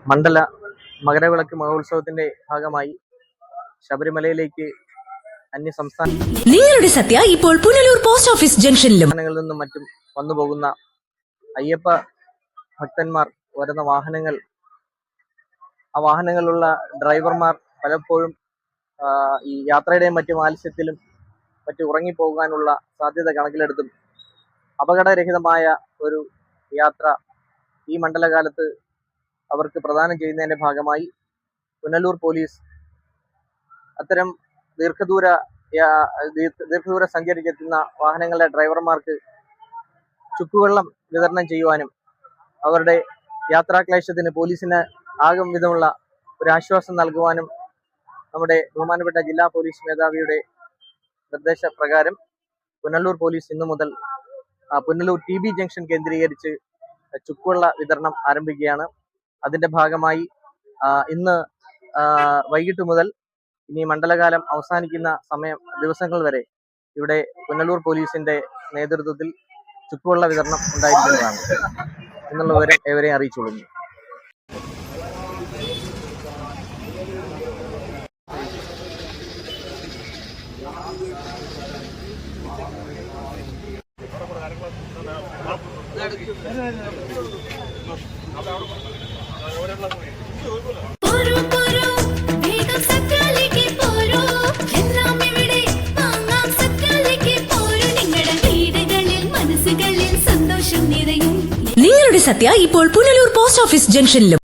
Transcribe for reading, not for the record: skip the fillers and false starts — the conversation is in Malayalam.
മണ്ഡല മകരവിളക്ക് മഹോത്സവത്തിന്റെ ഭാഗമായി ശബരിമലയിലേക്ക് അന്യസംസ്ഥാന നിങ്ങളുടെ സത്യ ഇപ്പോൾ പുനലൂർ പോസ്റ്റ് ഓഫീസ് ജംഗ്ഷനിലും നിന്നും മറ്റും വന്നുപോകുന്ന അയ്യപ്പ ഭക്തന്മാർ വരുന്ന വാഹനങ്ങൾ, ആ വാഹനങ്ങളിലുള്ള ഡ്രൈവർമാർ പലപ്പോഴും ഈ യാത്രയുടെയും മറ്റു ആലസ്യത്തിലും മറ്റു ഉറങ്ങിപ്പോകാനുള്ള സാധ്യത കണക്കിലെടുത്തും അപകടരഹിതമായ ഒരു യാത്ര ഈ മണ്ഡലകാലത്ത് അവർക്ക് പ്രദാനം ചെയ്യുന്നതിന്റെ ഭാഗമായി പുനലൂർ പോലീസ് അത്തരം ദീർഘദൂര സഞ്ചരിച്ചെത്തുന്ന വാഹനങ്ങളുടെ ഡ്രൈവർമാർക്ക് ചുക്കുവെള്ളം വിതരണം ചെയ്യുവാനും അവരുടെ യാത്രാക്ലേശത്തിന് പോലീസിന് ആകും വിധമുള്ള ഒരു ആശ്വാസം നൽകുവാനും നമ്മുടെ ബഹുമാനപ്പെട്ട ജില്ലാ പോലീസ് മേധാവിയുടെ നിർദ്ദേശപ്രകാരം പുനലൂർ പോലീസ് ഇന്നു മുതൽ പുനലൂർ TB ജംഗ്ഷൻ കേന്ദ്രീകരിച്ച് ചുക്കുവെള്ള വിതരണം ആരംഭിക്കുകയാണ്. അതിന്റെ ഭാഗമായി ഇന്ന് വൈകിട്ട് മുതൽ ഇനി മണ്ഡലകാലം അവസാനിക്കുന്ന ദിവസങ്ങൾ വരെ ഇവിടെ പുനലൂർ പോലീസിന്റെ നേതൃത്വത്തിൽ ചുക്കുവെള്ള വിതരണം ഉണ്ടായിരിക്കുന്നതാണ് എന്നുള്ളവരെ ഏവരെയും അറിയിച്ചുകൊള്ളുന്നു. നിങ്ങളുടെ സത്യ ഇപ്പോൾ പുനലൂർ പോസ്റ്റ് ഓഫീസ് ജംഗ്ഷനിലും